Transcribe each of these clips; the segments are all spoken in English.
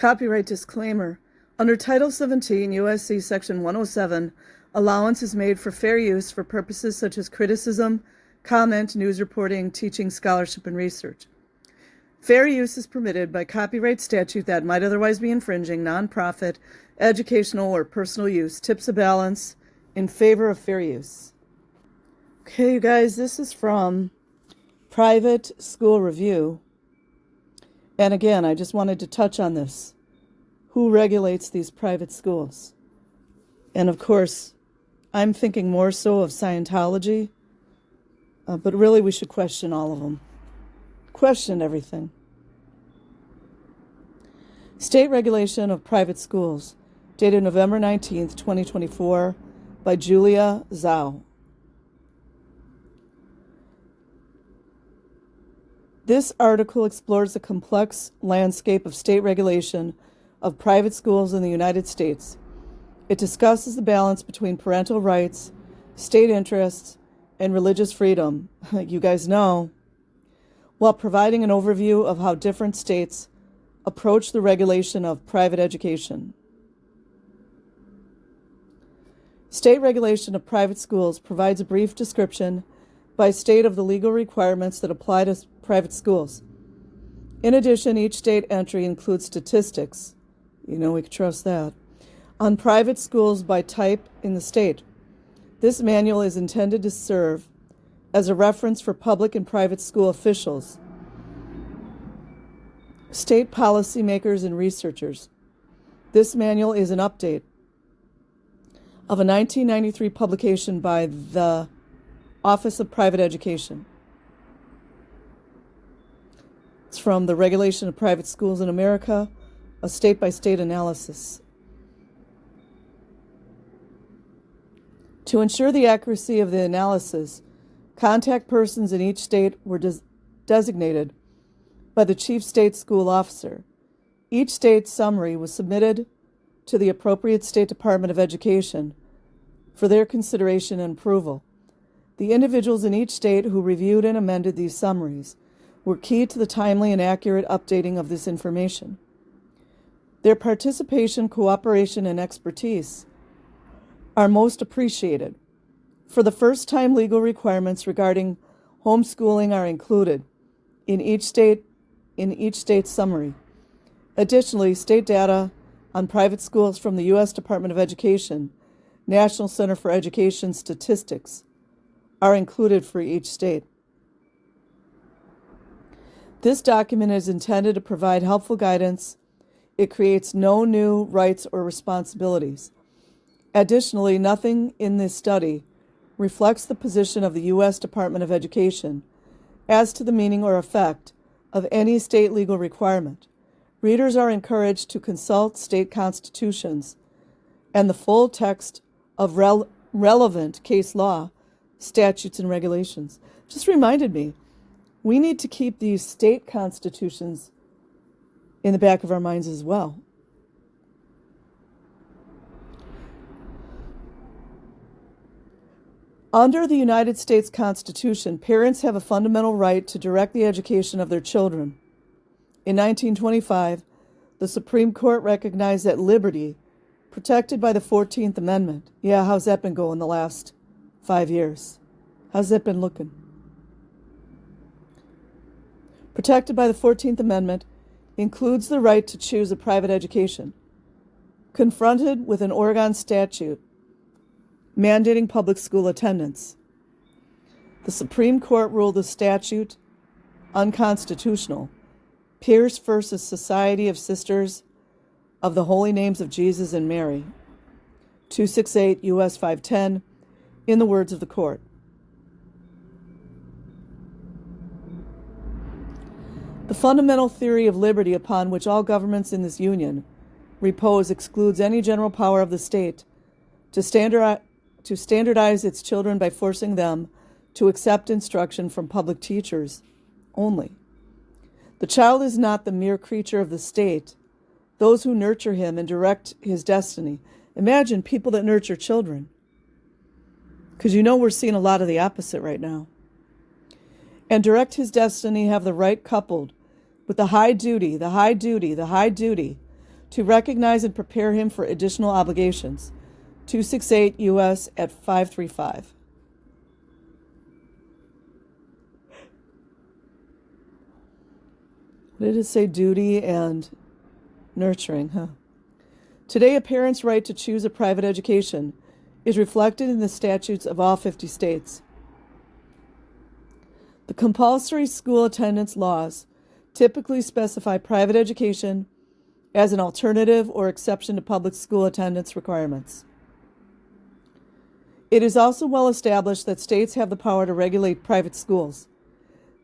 Copyright disclaimer. Under Title 17 U.S.C. Section 107, allowance is made for fair use for purposes such as criticism, comment, news reporting, teaching, scholarship, and research. Fair use is permitted by copyright statute that might otherwise be infringing nonprofit, educational, or personal use. Tips a balance in favor of fair use. Okay, you guys, this is from Private School Review. And again, I just wanted to touch on this. Who regulates these private schools? And of course, I'm thinking more so of Scientology, but really we should question all of them. Question everything. State Regulation of Private Schools, dated November 19th, 2024, by Julia Zhao. This article explores the complex landscape of state regulation of private schools in the United States. It discusses the balance between parental rights, state interests, and religious freedom, you guys know, while providing an overview of how different states approach the regulation of private education. State regulation of private schools provides a brief description by state of the legal requirements that apply to private schools. In addition, each state entry includes statistics, we can trust that, on private schools by type in the state. This manual is intended to serve as a reference for public and private school officials, state policymakers, and researchers. This manual is an update of a 1993 publication by the Office of Private Education. It's from the Regulation of Private Schools in America, a state-by-state analysis. To ensure the accuracy of the analysis, contact persons in each state were designated by the chief state school officer. Each state summary was submitted to the appropriate State Department of Education for their consideration and approval. The individuals in each state who reviewed and amended these summaries were key to the timely and accurate updating of this information. Their participation, cooperation, and expertise are most appreciated. For the first time, legal requirements regarding homeschooling are included in each state summary. Additionally, state data on private schools from the U.S. Department of Education, National Center for Education Statistics, are included for each state. This document is intended to provide helpful guidance. It creates no new rights or responsibilities. Additionally, nothing in this study reflects the position of the U.S. Department of Education as to the meaning or effect of any state legal requirement. Readers are encouraged to consult state constitutions and the full text of relevant case law, statutes, and regulations. Just reminded me, we need to keep these state constitutions in the back of our minds as well. Under the United States Constitution, parents have a fundamental right to direct the education of their children. In 1925, the Supreme Court recognized that liberty, protected by the 14th Amendment. Yeah, how's that been going the last 5 years? How's that been looking? Protected by the 14th Amendment includes the right to choose a private education. Confronted with an Oregon statute mandating public school attendance, the Supreme Court ruled the statute unconstitutional. Pierce versus Society of Sisters of the Holy Names of Jesus and Mary, 268 U.S. 510, in the words of the court. The fundamental theory of liberty upon which all governments in this union repose excludes any general power of the state to standardize its children by forcing them to accept instruction from public teachers only. The child is not the mere creature of the state. Those who nurture him and direct his destiny. Imagine people that nurture children. Because we're seeing a lot of the opposite right now. And direct his destiny have the right coupled with the high duty to recognize and prepare him for additional obligations. 268 U.S. at 535. What did it say? Duty and nurturing, huh? Today, a parent's right to choose a private education is reflected in the statutes of all 50 states. The compulsory school attendance laws typically specify private education as an alternative or exception to public school attendance requirements. It is also well established that states have the power to regulate private schools.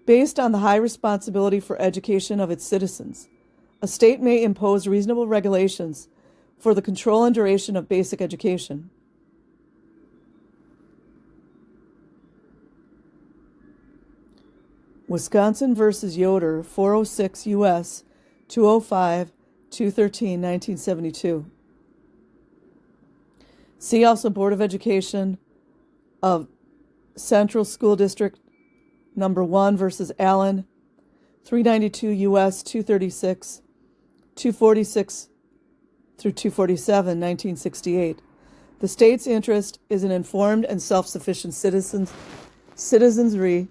Based on the high responsibility for education of its citizens, a state may impose reasonable regulations for the control and duration of basic education. Wisconsin versus Yoder, 406 U.S., 205, 213, 1972. See also Board of Education of Central School District Number 1 versus Allen, 392 U.S., 236, 246 through 247, 1968. The state's interest is in informed and self-sufficient citizenry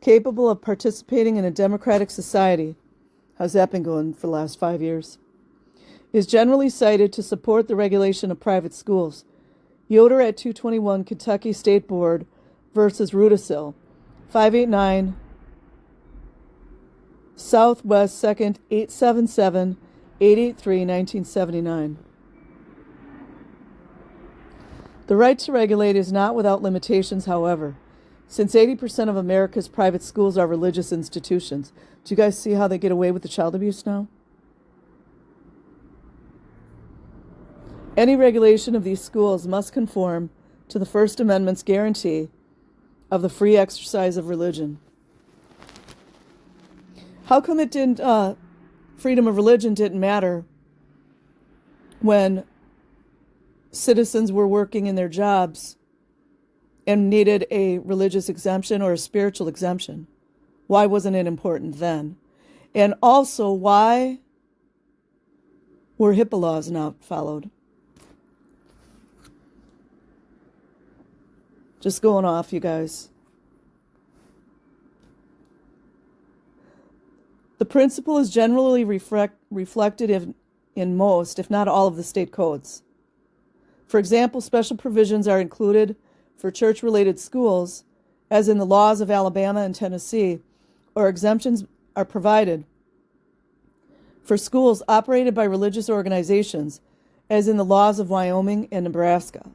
capable of participating in a democratic society. How's that been going for the last 5 years? Is generally cited to support the regulation of private schools. Yoder at 221 Kentucky State Board versus Rudisill, 589 Southwest 2nd, 877, 883, 1979. The right to regulate is not without limitations, however, since 80% of America's private schools are religious institutions. Do you guys see how they get away with the child abuse now? Any regulation of these schools must conform to the First Amendment's guarantee of the free exercise of religion. How come it didn't, freedom of religion didn't matter when citizens were working in their jobs and needed a religious exemption or a spiritual exemption? Why wasn't it important then? And also, why were HIPAA laws not followed? Just going off, you guys. The principle is generally reflected in most, if not all, of the state codes. For example, special provisions are included for church-related schools, as in the laws of Alabama and Tennessee, or exemptions are provided for schools operated by religious organizations, as in the laws of Wyoming and Nebraska.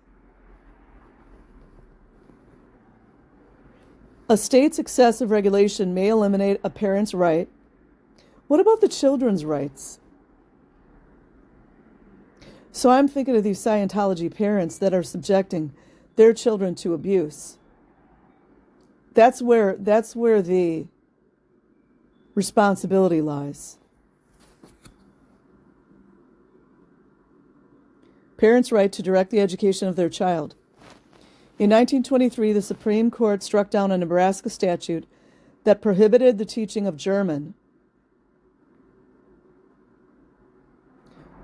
A state's excessive regulation may eliminate a parent's right. What about the children's rights? So I'm thinking of these Scientology parents that are subjecting their children to abuse. That's where the responsibility lies. Parents' right to direct the education of their child. In 1923, the Supreme Court struck down a Nebraska statute that prohibited the teaching of German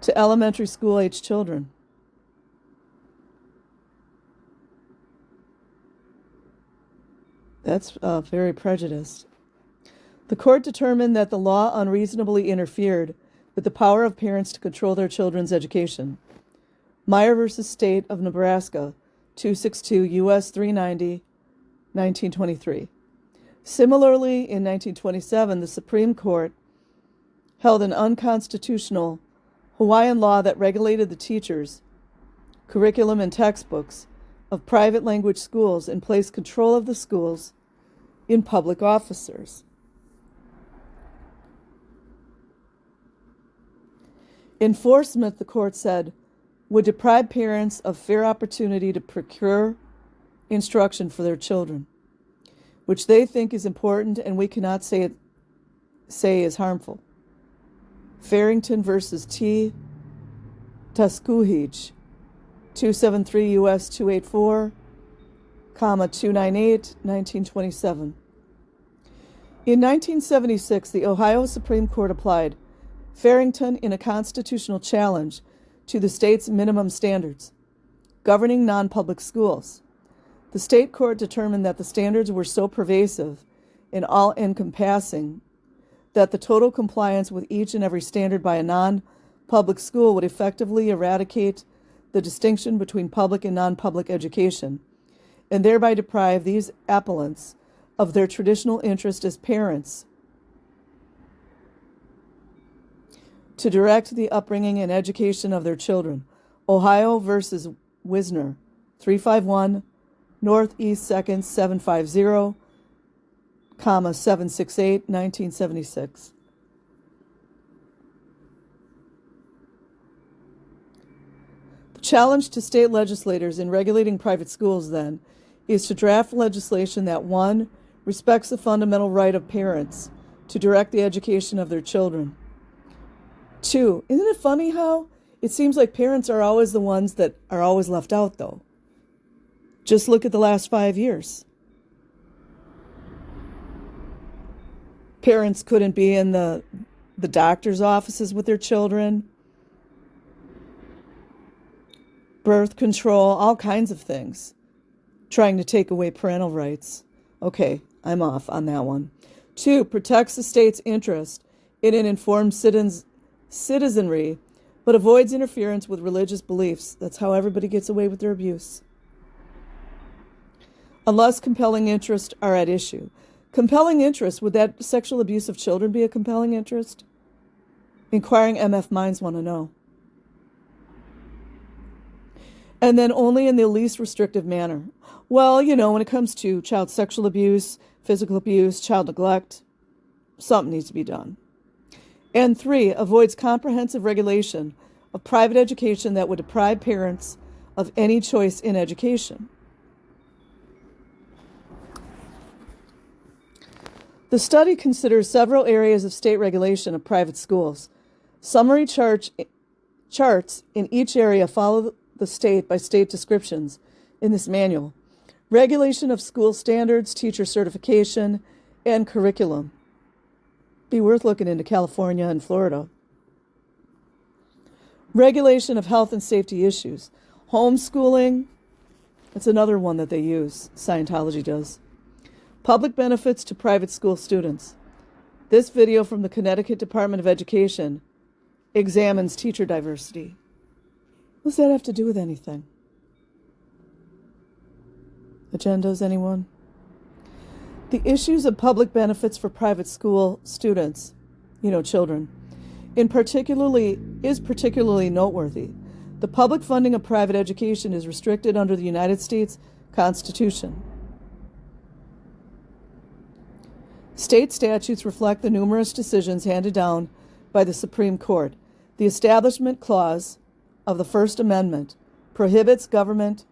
to elementary school-age children. That's very prejudiced. The court determined that the law unreasonably interfered with the power of parents to control their children's education. Meyer versus State of Nebraska, 262 U.S. 390, 1923. Similarly, in 1927, the Supreme Court held an unconstitutional Hawaiian law that regulated the teachers, curriculum, and textbooks of private language schools and placed control of the schools in public officers. Enforcement, the court said, would deprive parents of fair opportunity to procure instruction for their children, which they think is important and we cannot say is harmful. Farrington versus T. Tuskegee, 273 U.S. 284, 298, 1927. In 1976, the Ohio Supreme Court applied Farrington in a constitutional challenge to the state's minimum standards governing non-public schools. The state court determined that the standards were so pervasive and all-encompassing that the total compliance with each and every standard by a non-public school would effectively eradicate the distinction between public and non-public education, and thereby deprive these appellants of their traditional interest as parents to direct the upbringing and education of their children. Ohio versus Wisner, 351 Northeast 2nd 750, 768, 1976. The challenge to state legislators in regulating private schools, then, is to draft legislation that, 1, respects the fundamental right of parents to direct the education of their children. 2, isn't it funny how it seems like parents are always the ones that are always left out, though? Just look at the last 5 years. Parents couldn't be in the doctor's offices with their children, birth control, all kinds of things, trying to take away parental rights. Okay, I'm off on that one. 2, protects the state's interest in an informed citizenry, but avoids interference with religious beliefs. That's how everybody gets away with their abuse. Unless compelling interests are at issue. Compelling interest, would that sexual abuse of children be a compelling interest? Inquiring MF minds want to know. And then only in the least restrictive manner. Well, when it comes to child sexual abuse, physical abuse, child neglect, something needs to be done. And 3, avoids comprehensive regulation of private education that would deprive parents of any choice in education. The study considers several areas of state regulation of private schools. Summary charts in each area follow the state-by-state descriptions in this manual. Regulation of school standards, teacher certification, and curriculum. Be worth looking into California and Florida. Regulation of health and safety issues. Homeschooling, that's another one that they use, Scientology does. Public benefits to private school students. This video from the Connecticut Department of Education examines teacher diversity. What does that have to do with anything? Agendas, anyone? The issues of public benefits for private school students, children, is particularly noteworthy. The public funding of private education is restricted under the United States Constitution. State statutes reflect the numerous decisions handed down by the Supreme Court. The Establishment Clause of the First Amendment prohibits government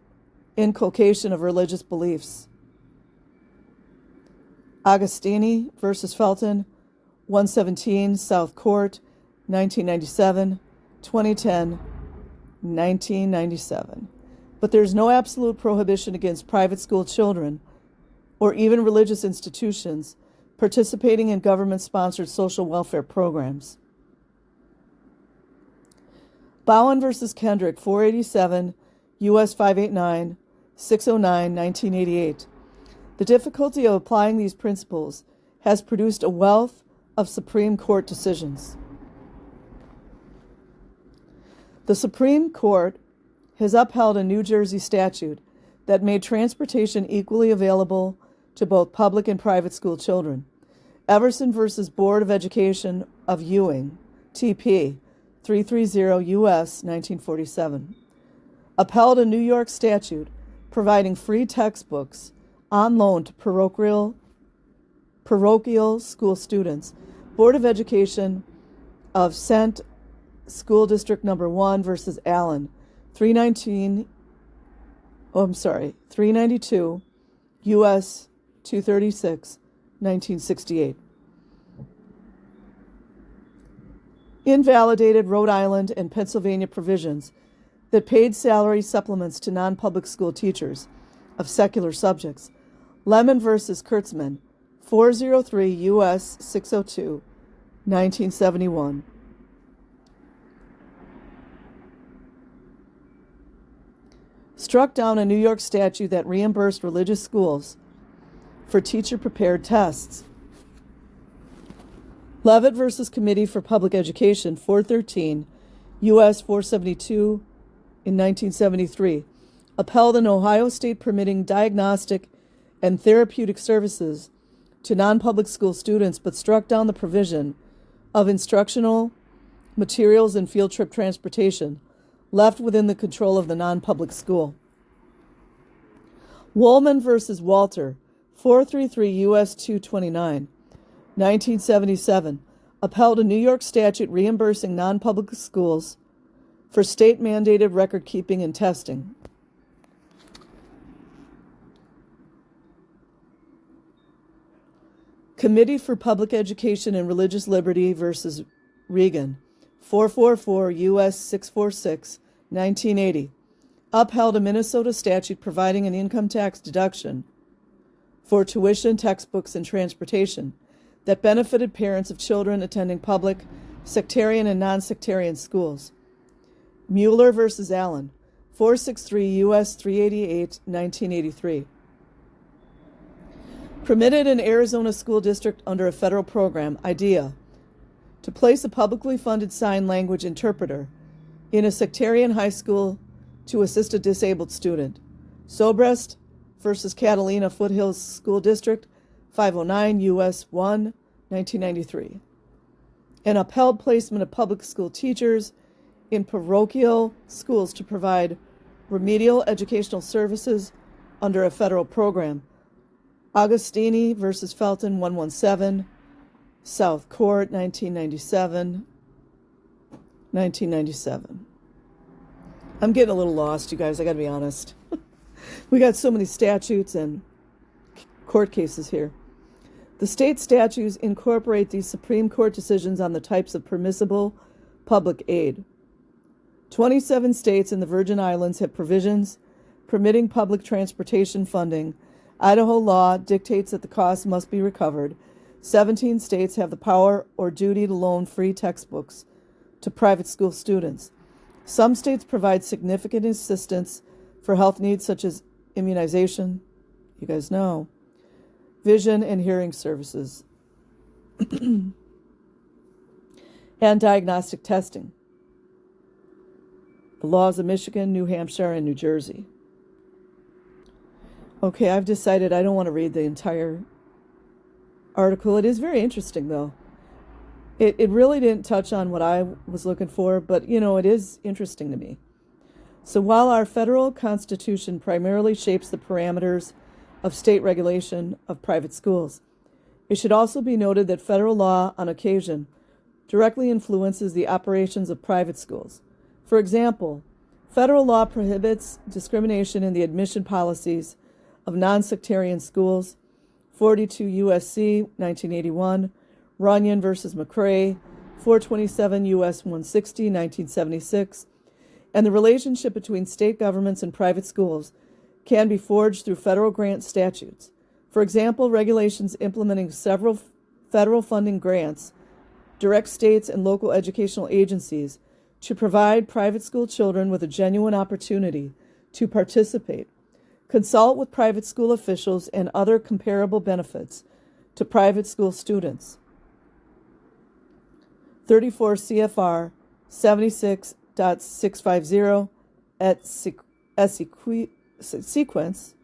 inculcation of religious beliefs. Agostini versus Felton, 117 South Court, 1997, 2010, 1997. But there is no absolute prohibition against private school children or even religious institutions participating in government-sponsored social welfare programs. Bowen versus Kendrick, 487, U.S. 589, 609, 1988. The difficulty of applying these principles has produced a wealth of Supreme Court decisions. The Supreme Court has upheld a New Jersey statute that made transportation equally available to both public and private school children. Everson versus Board of Education of Ewing, TP, 330 U.S. 1947. Upheld a New York statute providing free textbooks on loan to parochial school students. Board of Education of St. School District Number 1 versus Allen, 392 U.S. 236, 1968. Invalidated Rhode Island and Pennsylvania provisions that paid salary supplements to non-public school teachers of secular subjects. Lemon versus Kurtzman, 403 U.S. 602, 1971. struck down a New York statute that reimbursed religious schools for teacher-prepared tests. Levitt versus Committee for Public Education, 413, U.S. 472 in 1973, upheld an Ohio state permitting diagnostic and therapeutic services to non-public school students, but struck down the provision of instructional materials and field trip transportation left within the control of the non-public school. Woolman versus Walter, 433 U.S. 229, 1977, upheld a New York statute reimbursing non-public schools for state-mandated record-keeping and testing. Committee for Public Education and Religious Liberty versus Regan, 444 U.S. 646, 1980, upheld a Minnesota statute providing an income tax deduction for tuition, textbooks, and transportation that benefited parents of children attending public, sectarian, and non-sectarian schools. Mueller versus Allen, 463 U.S. 388, 1983. Permitted an Arizona school district under a federal program, IDEA, to place a publicly funded sign language interpreter in a sectarian high school to assist a disabled student. Sobrest versus Catalina Foothills School District, 509 U.S. 1, 1993. And upheld placement of public school teachers in parochial schools to provide remedial educational services under a federal program. Agostini versus Felton, 117, South Court, 1997. I'm getting a little lost, you guys, I gotta be honest. We got so many statutes and court cases here. The state statutes incorporate these Supreme Court decisions on the types of permissible public aid. 27 states and the Virgin Islands have provisions permitting public transportation funding. Idaho law dictates that the cost must be recovered. 17 states have the power or duty to loan free textbooks to private school students. Some states provide significant assistance for health needs such as immunization, you guys know, vision and hearing services, and diagnostic testing. The laws of Michigan, New Hampshire, and New Jersey. Okay, I've decided I don't want to read the entire article. It is very interesting, though. It really didn't touch on what I was looking for, but, you know, it is interesting to me. So while our federal constitution primarily shapes the parameters of state regulation of private schools, it should also be noted that federal law, on occasion, directly influences the operations of private schools. For example, federal law prohibits discrimination in the admission policies of non-sectarian schools, 42 U.S.C. 1981, Runyon versus McCrae, 427 U.S. 160, 1976, and the relationship between state governments and private schools can be forged through federal grant statutes. For example, regulations implementing several federal funding grants direct states and local educational agencies to provide private school children with a genuine opportunity to participate. Consult with private school officials and other comparable benefits to private school students. 34 CFR 76.650 at sequence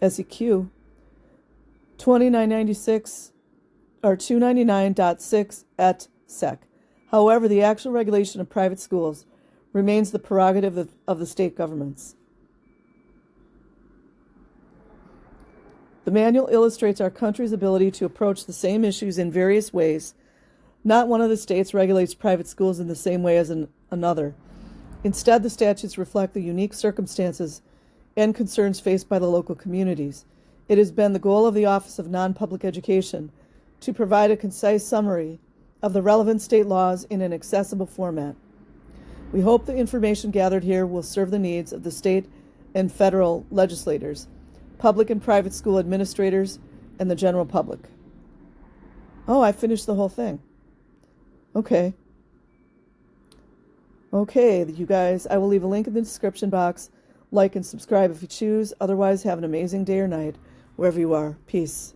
SEQ 2996 or 299.6 et sec. However, the actual regulation of private schools remains the prerogative of the state governments. The manual illustrates our country's ability to approach the same issues in various ways. Not one of the states regulates private schools in the same way as another. Instead, the statutes reflect the unique circumstances and concerns faced by the local communities. It has been the goal of the Office of Non-Public Education to provide a concise summary of the relevant state laws in an accessible format. We hope the information gathered here will serve the needs of the state and federal legislators, public and private school administrators, and the general public. Oh, I finished the whole thing. Okay, you guys, I will leave a link in the description box Like and subscribe if you choose. Otherwise, have an amazing day or night wherever you are. Peace.